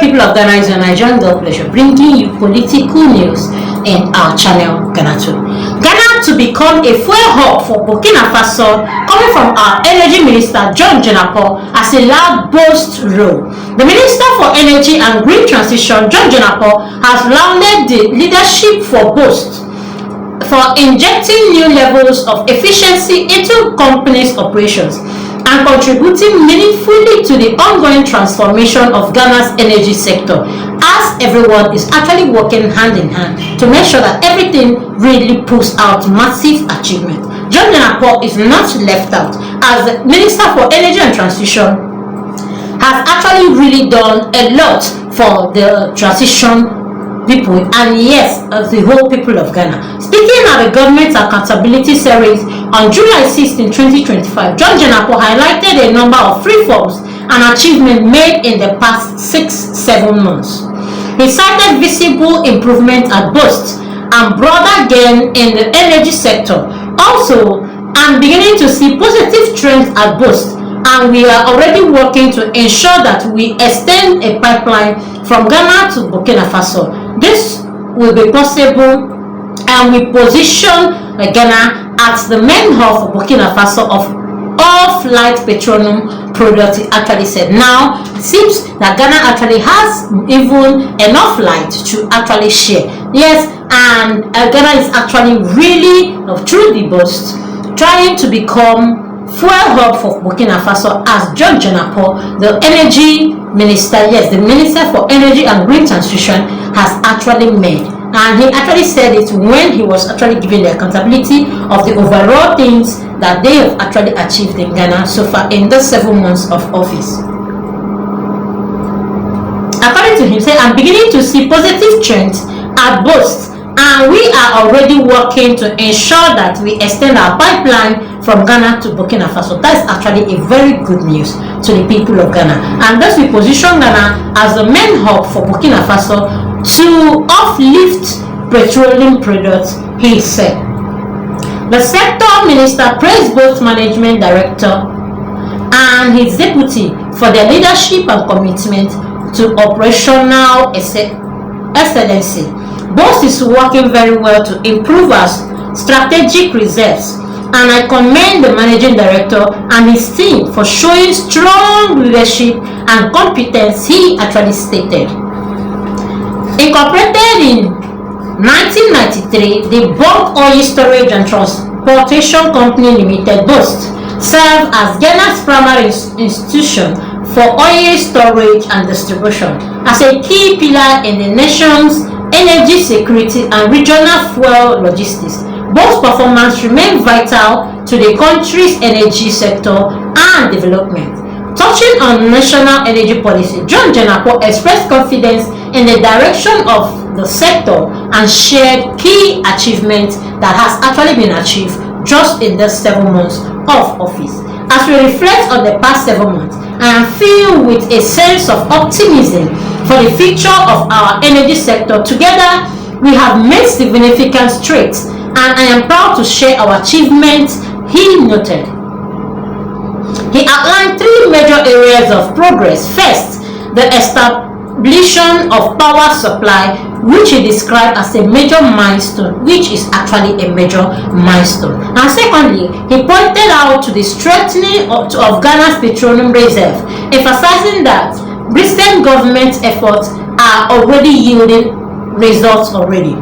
people of Ghana, it's your Nigerian girl pleasure bringing you political news in our channel Ghanatube. Ghana to become a fuel hub for Burkina Faso, coming from our energy minister John Jenapo as a loud boast role. The Minister for Energy and Green Transition, John Jenapo, has lauded the leadership for boast for injecting new levels of efficiency into companies' operations and contributing meaningfully to the ongoing transformation of Ghana's energy sector, as everyone is actually working hand in hand to make sure that everything really pulls out massive achievement. John Jenapo is not left out, as the Minister for Energy and Transition has actually really done a lot for the transition people, and yes, the whole people of Ghana. Speaking at the government accountability series on July 16, 2025, John Jenapo highlighted a number of reforms and achievements made in the past 6-7 months. He cited visible improvement at Bost and broader gain in the energy sector. Also, I'm beginning to see positive trends at Bost, and we are already working to ensure that we extend a pipeline from Ghana to Burkina Faso. This will be possible, and we position Ghana as the main hub for Burkina Faso of all light petroleum products, he actually said. Now, it seems that Ghana actually has even enough light to actually share. Yes, and Ghana is actually really, through the Bost, trying to become fuel hub for Burkina Faso, as John Jenapo, the energy minister, yes, the Minister for Energy and Green Transition, has actually made. And he actually said it when he was actually giving the accountability of the overall things that they have actually achieved in Ghana so far in the 7 months of office. According to him, he said, I'm beginning to see positive trends at Bost, and we are already working to ensure that we extend our pipeline from Ghana to Burkina Faso. That is actually a very good news to the people of Ghana. And thus we position Ghana as the main hub for Burkina Faso to uplift petroleum products, he said. The sector minister praised both management director and his deputy for their leadership and commitment to operational excellency. Both is working very well to improve our strategic reserves, and I commend the managing director and his team for showing strong leadership and competence, he actually stated. Incorporated in 1993, the Bulk Oil Storage and Transportation Company Limited, Bost, served as Ghana's primary institution for oil storage and distribution, as a key pillar in the nation's energy security and regional fuel logistics. Both performance remain vital to the country's energy sector and development. Touching on national energy policy, John Jenapo expressed confidence in the direction of the sector and shared key achievements that has actually been achieved just in the 7 months of office. As we reflect on the past 7 months, I am filled with a sense of optimism for the future of our energy sector. Together, we have made significant strides, and I am proud to share our achievements, he noted. He outlined 3 major areas of progress. First, the establishment of power supply, which he described as a major milestone, which is actually a major milestone. And secondly, he pointed out to the strengthening of Ghana's petroleum reserve, emphasizing that recent government efforts are already yielding results already.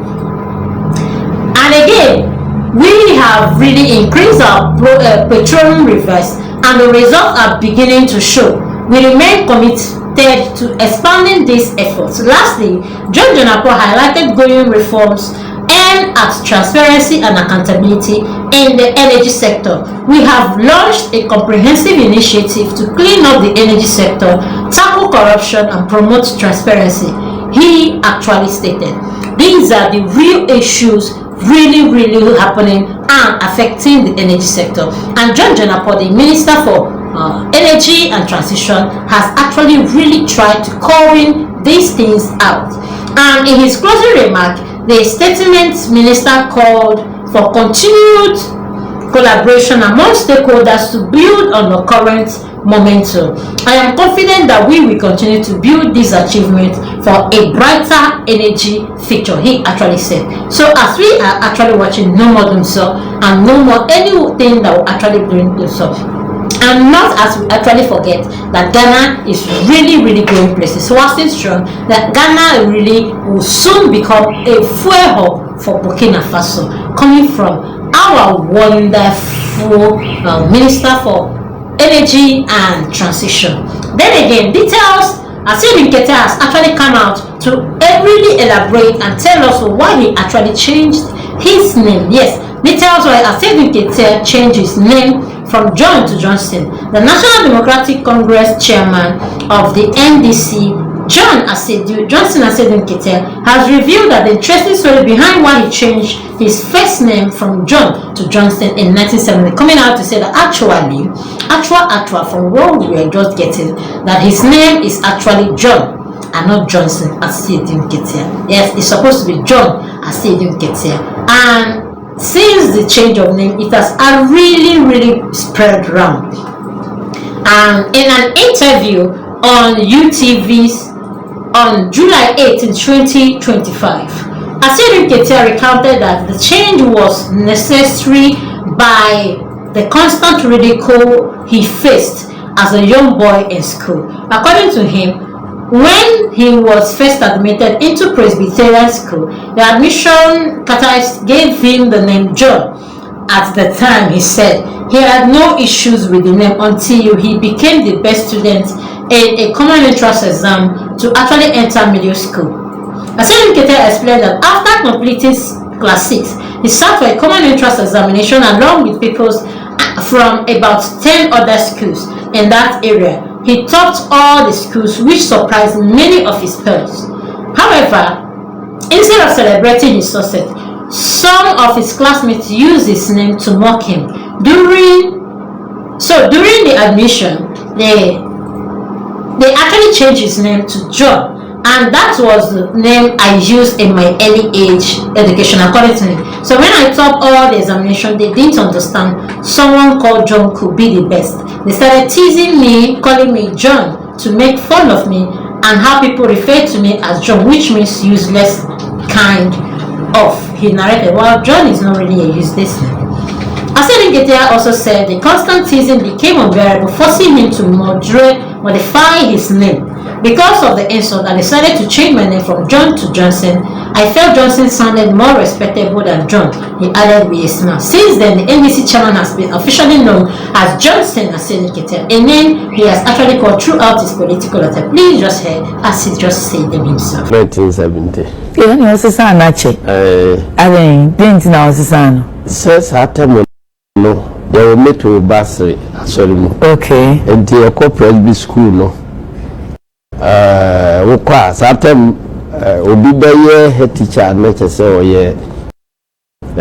And again, we have really increased our petroleum reserves, and the results are beginning to show. We remain committed to expanding these efforts. Lastly, John Jenapo highlighted growing reforms aimed at transparency and accountability in the energy sector. We have launched a comprehensive initiative to clean up the energy sector, tackle corruption, and promote transparency, he actually stated. These are the real issues really happening and affecting the energy sector. And John Jenapo, the Minister for Energy and Transition, has actually really tried to call in these things out. And in his closing remark, the statement minister called for continued collaboration among stakeholders to build on the current momentum. I am confident that we will continue to build this achievement for a brighter energy future, he actually said. So as we are actually watching no more doomsday and no more anything that will actually bring doomsday, and not as we actually forget that Ghana is really going places. So what's strong that Ghana really will soon become a fuel hub for Burkina Faso, coming from our wonderful Minister for Energy and Transition. Then again, details Asiedu Nkete has actually come out to really elaborate and tell us why he actually changed his name. Yes, details why Asiedu Nkete changed his name from John to Johnson. The National Democratic Congress chairman of the NDC, Johnson Asiedu Nkete, has revealed that the interesting story behind why he changed his first name from John to Johnson in 1970, coming out to say that actually from what we were just getting, that his name is actually John and not Johnson Asiedu Nkete. Yes, it's supposed to be John Asiedu Nkete. And since the change of name, it has really spread around. And in an interview on UTV's on July 18, 2025, Asiedu Nkete recounted that the change was necessary by the constant ridicule he faced as a young boy in school. According to him, when he was first admitted into Presbyterian school, the admission catechist gave him the name John. At the time, he said he had no issues with the name until he became the best student in a common entrance exam to actually enter middle school. Asiedu Nkete explained that after completing class 6, he sat for a common entrance examination along with people from about 10 other schools in that area. He topped all the schools, which surprised many of his peers. However, instead of celebrating his success, some of his classmates used his name to mock him. During the admission, they actually changed his name to John, and that was the name I used in my early age education, according to him. So when I topped all the examination, they didn't understand someone called John could be the best. They started teasing me, calling me John to make fun of me, and how people refer to me as John, which means useless, kind of. He narrated, well, John is not really a useless name. Asiedu Nkete also said the constant teasing became unbearable, forcing him to modify his name. Because of the insult, I decided to change my name from John to Johnson. I felt Johnson sounded more respectable than John, he added with a smile. Since then, the NDC chairman has been officially known as Johnson Asiedu Nkete, a name he has actually called throughout his political life. Please just hear as he just said them himself. 1970. Yeah, no, it's a nache. I didn't know it's a says Atam no, they will meet with Basri. Sorry, okay. And the corporate school no. Class Atam Obibaye head teacher and make a say, oh, yeah.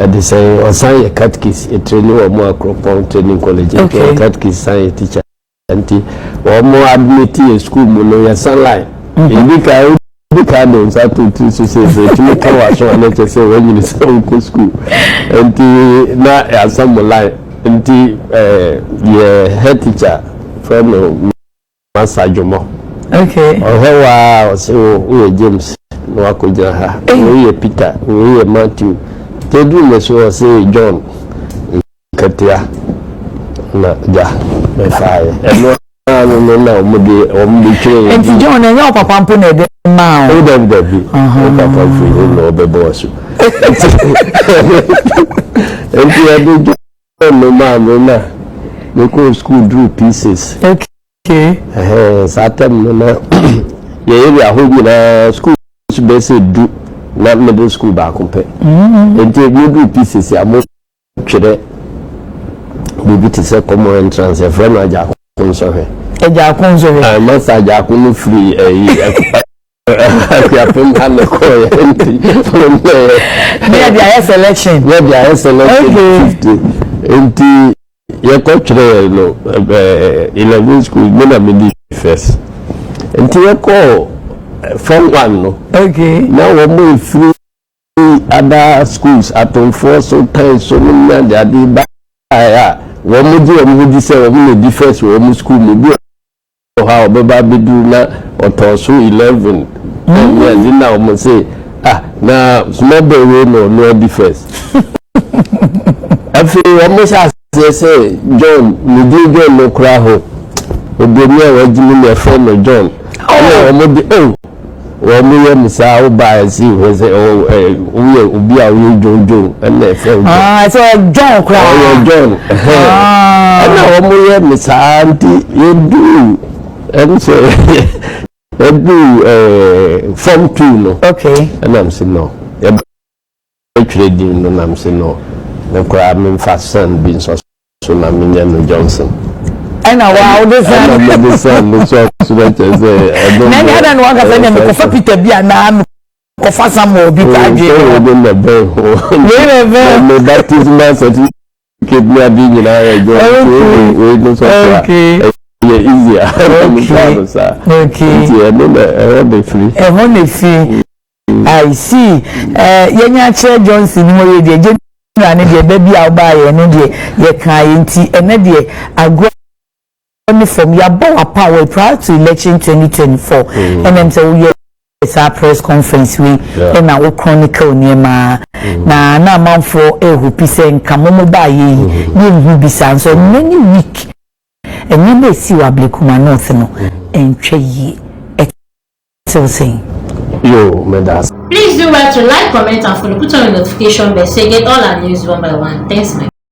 They say, or sign a catechist, a training or more crop training college, okay. Catechist, sign a teacher, and or more admit a school, Muno, sunlight. Candles at to say to make our show and let us say when you say school and now as some line and the head teacher from Master Jomo. Okay. Or how was James Noakoja, we Peter, we Matthew. They do this was say John Katia. My fire. And John and your papa put it now. Oh, papa free no be boss. And you are no man, no go school drew pieces. Okay. Saturn, no, yeah, who school basic do not middle school back compare. And you do pieces, I most chere. Maybe to say common entrance, a friend of Jack. Sorry. I must have Jackson free a selection. Yeah, selection. And your coach, no, 11 school, Mena first. And you call from one, no. Okay. Now we're moving through other schools at 4 so times, so many they are wɔn di sɛ wɔn na di first wɔn school mu bi how beba bedu na otoso 11 years na o say na small boy we no be first afi o mo say John me di John no kra ho obemi a wajimi na friend John o mo di o mo ye misa o ba si o say o ye obi a o John na friend so John kra John na o mo ye misa anti you do and so I do form 2 no. Okay. And I'm saying no. Trading no, I'm saying no. The crime fast son being so Namian Johnson. And wow, this son, so that is I don't want to send them for Peter Biana or for some more because that is my certificate. Me a being in our okay. Easier. Okay. I see. Yenya Chair Johnson mo ye de general ne de baby awba ye ne de ye kan nti ene de agro from ya bow power prior to election 2024 and them say we a press conference we and our chronicle niema na manfo ehu pise nka mo ba ye hu bisa so many week and you may see what Blakuma North and Trey still saying. Yo, Medas. Please do well to like, comment, and follow. Put on the notification bell so you get all our news one by one. Thanks, man.